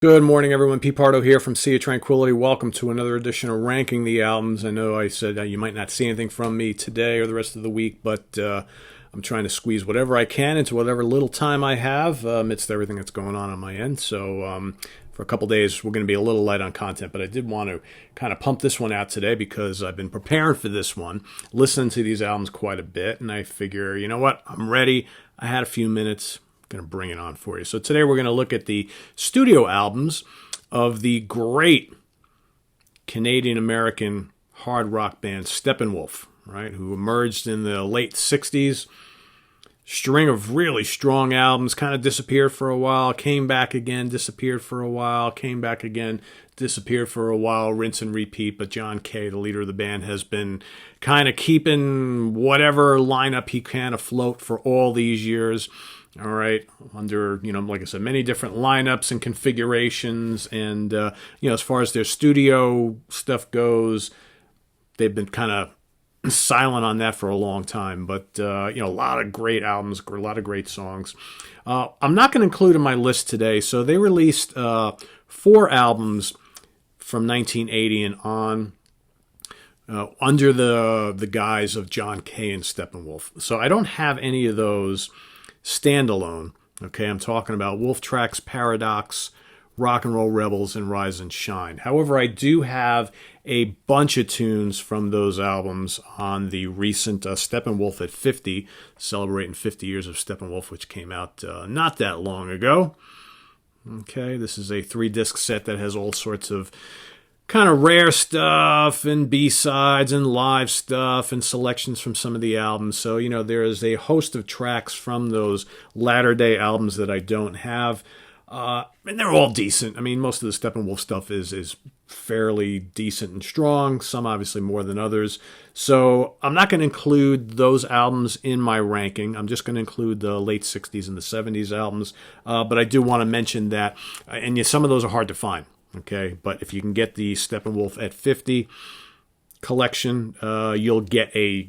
Good morning, everyone. Pete Pardo here from Sea of Tranquility. Welcome to another edition of Ranking the Albums. I know I said you might not see anything from me today or the rest of the week, but I'm trying to squeeze whatever I can into whatever little time I have amidst everything that's going on my end. So for a couple days, we're going to be a little light on content, but I did want to kind of pump this one out today because I've been preparing for this one, listening to these albums quite a bit, and I figure, you know what, I'm ready. I had a few minutes. Going to bring it on for you. So today we're going to look at the studio albums of the great Canadian-American hard rock band Steppenwolf, right, who emerged in the late 60s. String of really strong albums, kind of disappeared for a while, came back again, disappeared for a while, came back again, disappeared for a while, rinse and repeat. But John Kay, the leader of the band, has been kind of keeping whatever lineup he can afloat for all these years. All right, under, like I said, many different lineups and configurations. And, as far as their studio stuff goes, they've been kind of silent on that for a long time. But, a lot of great albums, a lot of great songs. I'm not going to include in my list today. So they released 4 albums from 1980 and on. Under the guise of John Kay and Steppenwolf. So I don't have any of those standalone. Okay, I'm talking about Wolf Tracks, Paradox, Rock and Roll Rebels, and Rise and Shine. However, I do have a bunch of tunes from those albums on the recent Steppenwolf at 50, celebrating 50 years of Steppenwolf, which came out not that long ago. Okay, this is a 3-disc set that has all sorts of kind of rare stuff and B-sides and live stuff and selections from some of the albums. So, there is a host of tracks from those latter-day albums that I don't have. And they're all decent. I mean, most of the Steppenwolf stuff is fairly decent and strong, some obviously more than others. So I'm not going to include those albums in my ranking. I'm just going to include the late 60s and the 70s albums. But I do want to mention that, and some of those are hard to find. Okay, but if you can get the Steppenwolf at 50 collection, you'll get a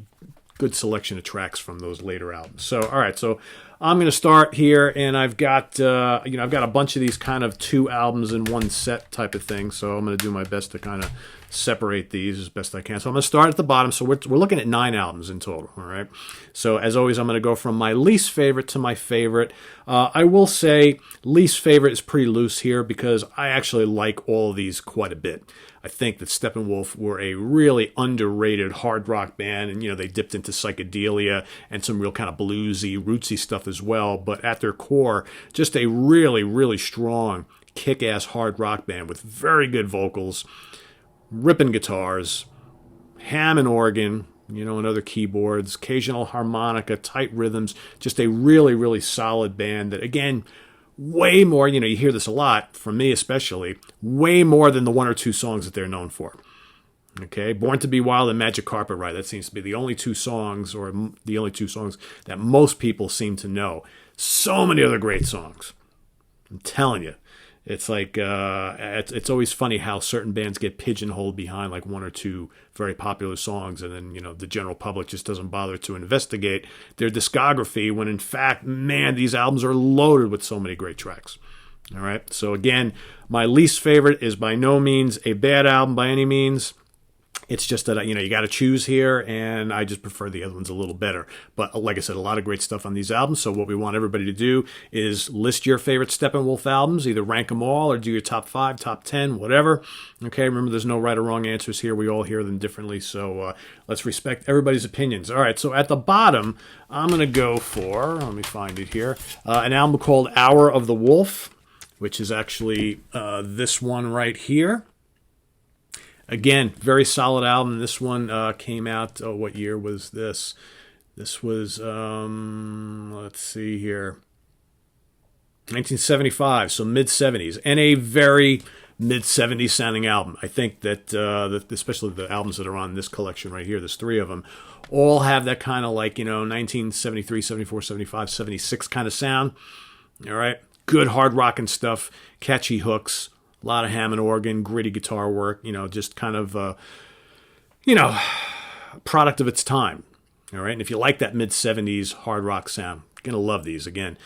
good selection of tracks from those later albums. So, all right, so I'm going to start here, and I've got I've got a bunch of these kind of 2 albums in one set type of thing. So I'm going to do my best to kind of separate these as best I can. So I'm going to start at the bottom. So we're looking at 9 albums in total. All right. So as always, I'm going to go from my least favorite to my favorite. I will say least favorite is pretty loose here because I actually like all of these quite a bit. I think that Steppenwolf were a really underrated hard rock band, and they dipped into psychedelia and some real kind of bluesy, rootsy stuff as well. But at their core, just a really, really strong, kick-ass hard rock band with very good vocals, ripping guitars, Hammond organ, and other keyboards, occasional harmonica, tight rhythms, just a really, really solid band that, again, way more, you hear this a lot, from me especially, way more than the 1 or 2 songs that they're known for. Okay, Born to Be Wild and Magic Carpet Ride, that seems to be the only 2 songs, or the only 2 songs that most people seem to know. So many other great songs. I'm telling you. It's like, it's always funny how certain bands get pigeonholed behind like 1 or 2 very popular songs, and then, the general public just doesn't bother to investigate their discography when, in fact, man, these albums are loaded with so many great tracks. All right, so again, my least favorite is by no means a bad album by any means. It's just that, you got to choose here, and I just prefer the other ones a little better. But like I said, a lot of great stuff on these albums. So what we want everybody to do is list your favorite Steppenwolf albums, either rank them all or do your top 5, top 10, whatever. Okay, remember there's no right or wrong answers here. We all hear them differently, so let's respect everybody's opinions. All right, so at the bottom, I'm going to go for, let me find it here, an album called Hour of the Wolf, which is actually this one right here. Again, very solid album. This one came out, what year was this? This was, let's see here, 1975, so mid-70s, and a very mid-70s sounding album. I think that, especially the albums that are on this collection right here, there's 3 of them, all have that kind of like, 1973, 74, 75, 76 kind of sound. All right? Good hard rocking stuff, catchy hooks, a lot of Hammond organ, gritty guitar work, just kind of, product of its time. All right. And if you like that mid-70s hard rock sound, you're going to love these. Again,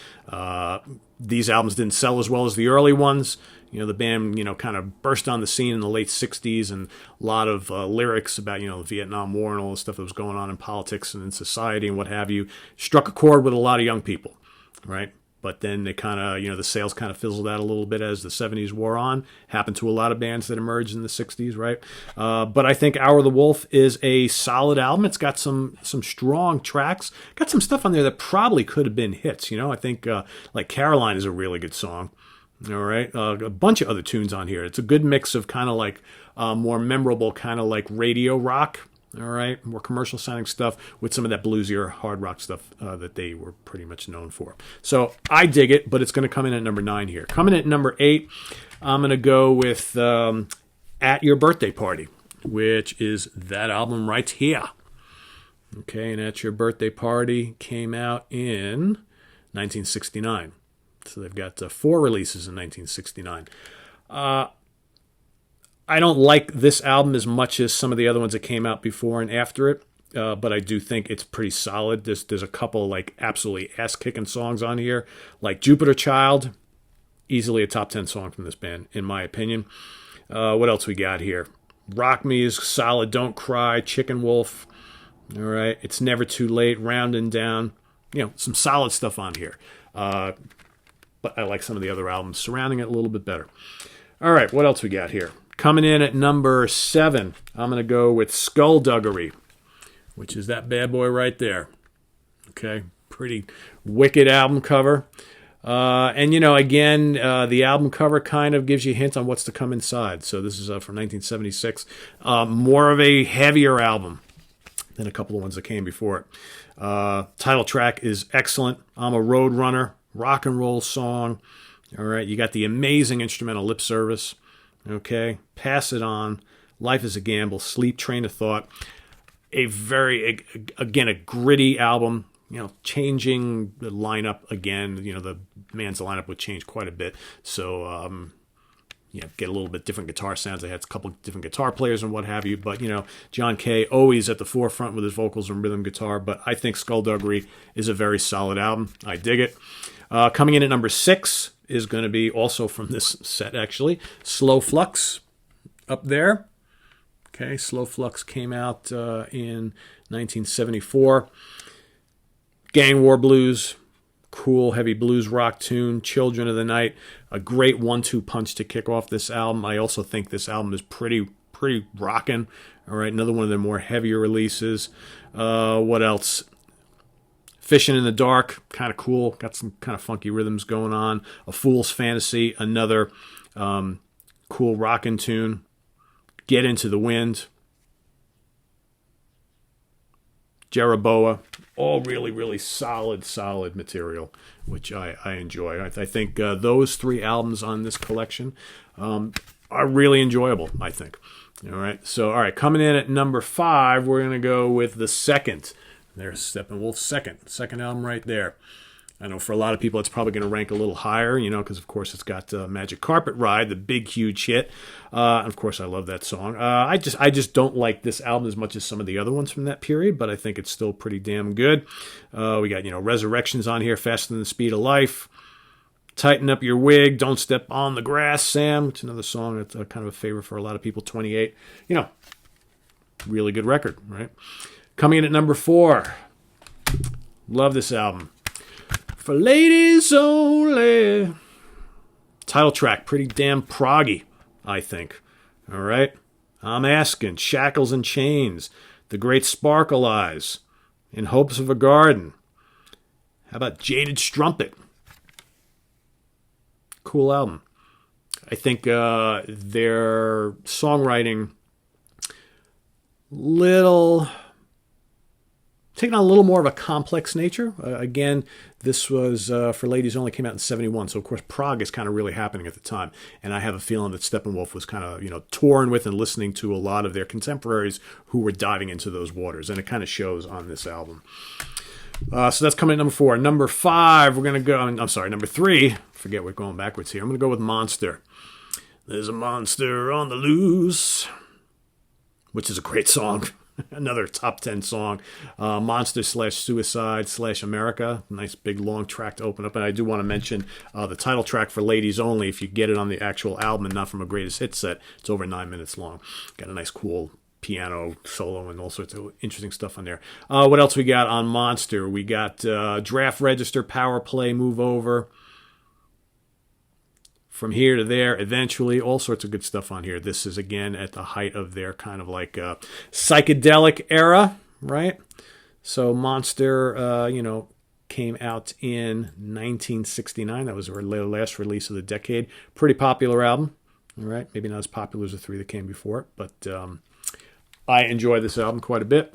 these albums didn't sell as well as the early ones. The band, kind of burst on the scene in the late 60s, and a lot of lyrics about, the Vietnam War and all the stuff that was going on in politics and in society and what have you, struck a chord with a lot of young people, right? But then they kind of, the sales kind of fizzled out a little bit as the 70s wore on. Happened to a lot of bands that emerged in the 60s, right? But I think Hour of the Wolf is a solid album. It's got some strong tracks. Got some stuff on there that probably could have been hits. I think like Caroline is a really good song. All right. A bunch of other tunes on here. It's a good mix of kind of like more memorable kind of like radio rock. All right, more commercial sounding stuff with some of that bluesier hard rock stuff that they were pretty much known for. So I dig it, but it's going to come in at number 9 here. Coming in at number 8, I'm going to go with At Your Birthday Party, which is that album right here. Okay, and At Your Birthday Party came out in 1969. So they've got 4 releases in 1969. I don't like this album as much as some of the other ones that came out before and after it, but I do think it's pretty solid. There's a couple like absolutely ass-kicking songs on here, like Jupiter Child, easily a top 10 song from this band, in my opinion. What else we got here? Rock Me is solid, Don't Cry, Chicken Wolf, all right, It's Never Too Late, Round and Down, some solid stuff on here. But I like some of the other albums surrounding it a little bit better. All right, what else we got here? Coming in at number 7, I'm going to go with Skullduggery, which is that bad boy right there. Okay, pretty wicked album cover. And, again, the album cover kind of gives you hints on what's to come inside. So this is from 1976. More of a heavier album than a couple of ones that came before it. Title track is excellent. I'm a Road Runner, rock and roll song. All right, you got the amazing instrumental Lip Service. Okay, Pass It On, Life is a Gamble, Sleep, Train of Thought. A very, again, a gritty album, changing the lineup again. The band's lineup would change quite a bit. So, get a little bit different guitar sounds. They had a couple different guitar players and what have you. But, John Kay always at the forefront with his vocals and rhythm guitar. But I think Skullduggery is a very solid album. I dig it. Coming in at number 6 is going to be also from this set, actually. Slow Flux up there. Okay, Slow Flux came out in 1974. Gang War Blues, cool, heavy blues rock tune. Children of the Night, a great 1-2 punch to kick off this album. I also think this album is pretty rocking. All right, another one of their more heavier releases. What else? Fishing in the Dark, kind of cool. Got some kind of funky rhythms going on. A Fool's Fantasy, another cool rockin' tune. Get Into the Wind. Jeroboa. All really, really solid material, which I enjoy. I think those 3 albums on this collection are really enjoyable, I think. All right, coming in at number 5, we're going to go with the second. There's Steppenwolf's second album right there. I know for a lot of people it's probably going to rank a little higher, because of course it's got Magic Carpet Ride, the big huge hit. Of course I love that song. I just don't like this album as much as some of the other ones from that period, but I think it's still pretty damn good. We got Resurrections on here, Faster Than the Speed of Life, Tighten Up Your Wig, Don't Step on the Grass, Sam, which is another song that's kind of a favorite for a lot of people. 28, really good record, right? Coming in at number 4, love this album. For Ladies Only. Title track, pretty damn proggy, I think. All right? I'm Asking, Shackles and Chains, The Great Sparkle Eyes, In Hopes of a Garden. How about Jaded Strumpet? Cool album. I think their songwriting taking on a little more of a complex nature. Again, this was for Ladies Only, came out in 71. So, of course, prog is kind of really happening at the time. And I have a feeling that Steppenwolf was kind of, touring with and listening to a lot of their contemporaries who were diving into those waters. And it kind of shows on this album. So that's coming at number 4. Number 5, we're going to go, number 3. Forget we're going backwards here. I'm going to go with Monster. There's a monster on the loose, which is a great song. Another top 10 song. Monster / Suicide / America. Nice big long track to open up. And I do want to mention the title track for Ladies Only. If you get it on the actual album and not from a greatest hit set, it's over 9 minutes long. Got a nice cool piano solo and all sorts of interesting stuff on there. What else we got on Monster? We got Draft Register, Power Play, Move Over. From Here to There, Eventually, all sorts of good stuff on here. This is, again, at the height of their kind of like psychedelic era, right? So Monster, came out in 1969. That was their last release of the decade. Pretty popular album, all right? Maybe not as popular as the three that came before it, but I enjoy this album quite a bit.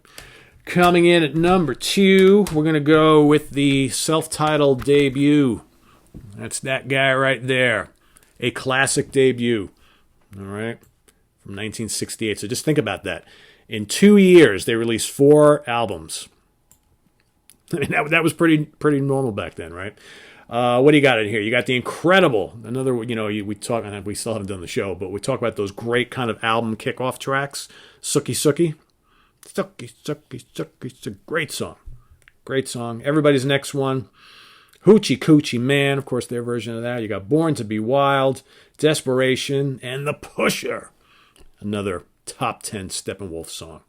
Coming in at number 2, we're going to go with the self-titled debut. That's that guy right there. A classic debut, all right, from 1968. So just think about that. In 2 years, they released 4 albums. I mean, that was pretty normal back then, right? What do you got in here? You got the incredible, another, we still haven't done the show, but we talk about those great kind of album kickoff tracks. Sookie Sookie. Sookie Sookie Sookie. It's a great song. Great song. Everybody's Next One. Hoochie Coochie Man, of course, their version of that. You got Born to Be Wild, Desperation, and The Pusher. Another top 10 Steppenwolf song.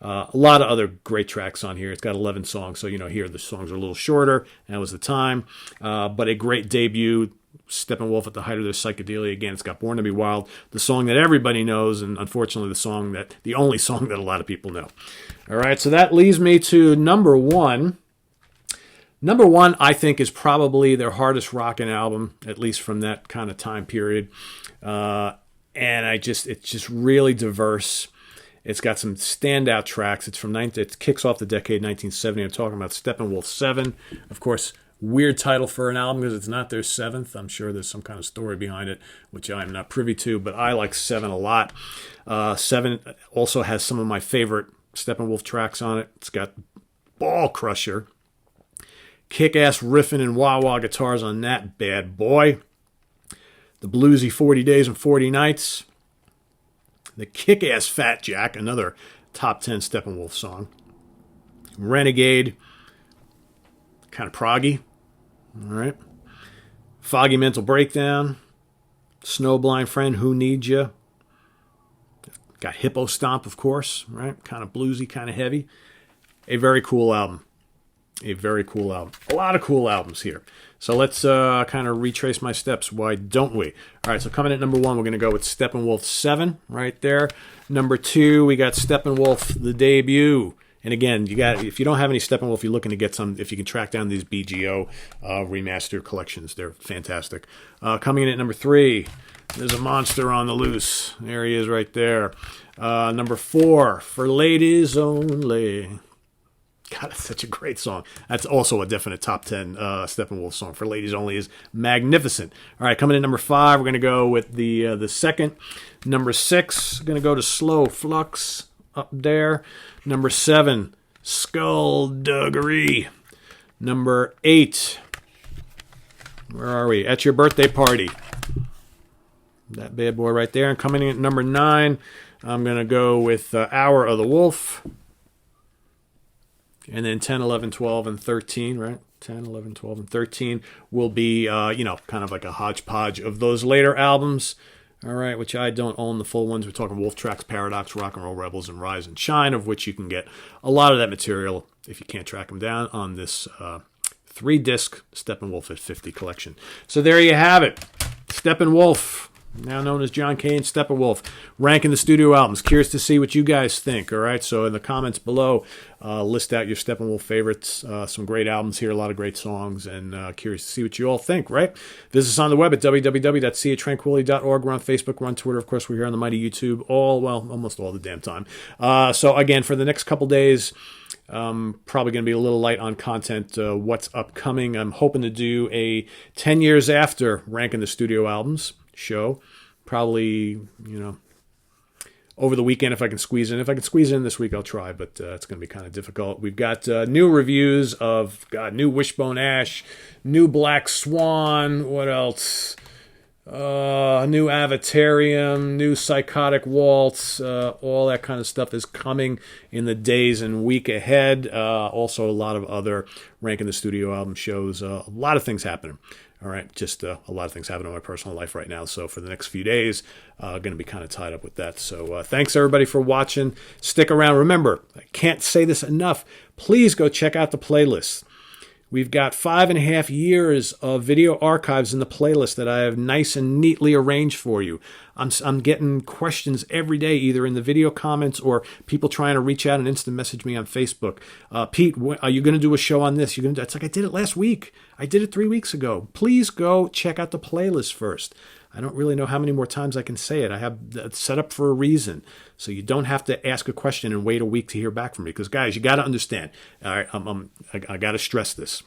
A lot of other great tracks on here. It's got 11 songs, so, here the songs are a little shorter. And that was the time. But a great debut. Steppenwolf at the height of their psychedelia. Again, it's got Born to Be Wild, the song that everybody knows, and unfortunately the only song that a lot of people know. All right, so that leads me to number 1. Number 1, I think, is probably their hardest rocking album, at least from that kind of time period. And it's just really diverse. It's got some standout tracks. It kicks off the decade 1970. I'm talking about Steppenwolf 7. Of course, weird title for an album because it's not their 7th. I'm sure there's some kind of story behind it, which I'm not privy to, but I like 7 a lot. 7 also has some of my favorite Steppenwolf tracks on it. It's got Ball Crusher. Kick-ass riffing and wah-wah guitars on that bad boy. The bluesy 40 Days and 40 Nights. The kick-ass Fat Jack, another top 10 Steppenwolf song. Renegade, kind of proggy. All right. Foggy Mental Breakdown. Snowblind Friend, Who Needs Ya? Got Hippo Stomp, of course, right? Kind of bluesy, kind of heavy. A very cool album. A very cool album. A lot of cool albums here. So let's kind of retrace my steps. Why don't we? All right, so coming at number 1, we're going to go with Steppenwolf 7 right there. Number 2, we got Steppenwolf, the debut. And again, if you don't have any Steppenwolf, you're looking to get some, if you can track down these BGO remastered collections. They're fantastic. Coming in at number 3, there's a monster on the loose. There he is right there. Number 4, For Ladies Only. God, it's such a great song. That's also a definite top 10 Steppenwolf song. For Ladies Only is magnificent. All right, coming in number 5, we're going to go with the second. Number 6, going to go to Slow Flux up there. Number 7, Skullduggery. Number 8, where are we? At Your Birthday Party. That bad boy right there. And coming in at number 9, I'm going to go with Hour of the Wolf. And then 10, 11, 12, and 13, right? 10, 11, 12, and 13 will be, kind of like a hodgepodge of those later albums, all right, which I don't own the full ones. We're talking Wolf Tracks, Paradox, Rock and Roll Rebels, and Rise and Shine, of which you can get a lot of that material, if you can't track them down, on this 3-disc Steppenwolf at 50 collection. So there you have it. Steppenwolf, now known as John Kane Steppenwolf, ranking the studio albums. Curious to see what you guys think, all right? So in the comments below, list out your Steppenwolf favorites. Some great albums here, a lot of great songs, and curious to see what you all think, right? Visit us on the web at www.seatranquility.org. We're on Facebook, we're on Twitter. Of course, we're here on the mighty YouTube almost all the damn time. So again, for the next couple days, probably going to be a little light on content, what's upcoming. I'm hoping to do a 10 years after ranking the studio albums show, probably, over the weekend if I can squeeze in. If I can squeeze in this week, I'll try, but it's going to be kind of difficult. We've got new reviews of new Wishbone Ash, new Black Swan. What else? new Avatarium, new Psychotic Waltz, all that kind of stuff is coming in the days and week ahead. Also, a lot of other Rank in the Studio album shows. A lot of things happening. All right, just a lot of things happening in my personal life right now. So for the next few days, going to be kind of tied up with that. So thanks everybody for watching. Stick around. Remember, I can't say this enough. Please go check out the playlist. We've got 5.5 years of video archives in the playlist that I have nice and neatly arranged for you. I'm getting questions every day, either in the video comments or people trying to reach out and instant message me on Facebook. Pete, are you going to do a show on this? It's like, I did it last week. I did it 3 weeks ago. Please go check out the playlist first. I don't really know how many more times I can say it. I have that set up for a reason. So you don't have to ask a question and wait a week to hear back from me. Because, guys, you got to understand. All right, I got to stress this.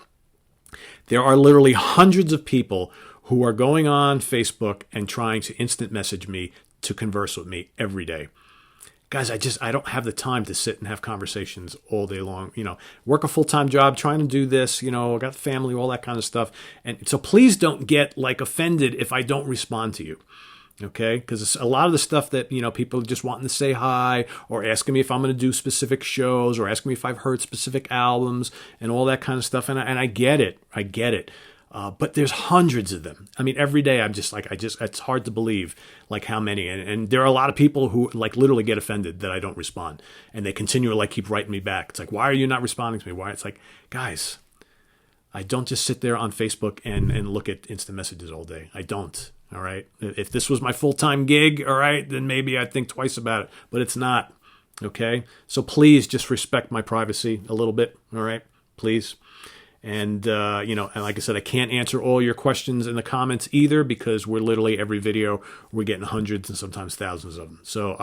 There are literally hundreds of people who are going on Facebook and trying to instant message me to converse with me every day. Guys, I don't have the time to sit and have conversations all day long. Work a full-time job, trying to do this, I got family, all that kind of stuff. And so please don't get offended if I don't respond to you. Okay? Because a lot of the stuff that, people just wanting to say hi or asking me if I'm going to do specific shows or asking me if I've heard specific albums and all that kind of stuff. And I get it. I get it. But there's hundreds of them. I mean, every day I'm just it's hard to believe how many. And there are a lot of people who literally get offended that I don't respond. And they continue to keep writing me back. It's like, why are you not responding to me? Why? It's like, guys, I don't just sit there on Facebook and look at instant messages all day. I don't. All right. If this was my full-time gig, all right, then maybe I'd think twice about it. But it's not. Okay. So please just respect my privacy a little bit. All right. Please. And, and like I said, I can't answer all your questions in the comments either because we're literally every video, we're getting hundreds and sometimes thousands of them. So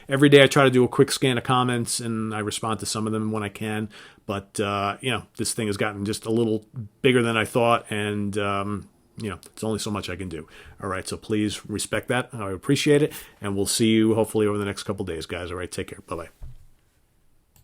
every day I try to do a quick scan of comments and I respond to some of them when I can. But, this thing has gotten just a little bigger than I thought. And, it's only so much I can do. All right. So please respect that. I appreciate it. And we'll see you hopefully over the next couple days, guys. All right. Take care. Bye-bye.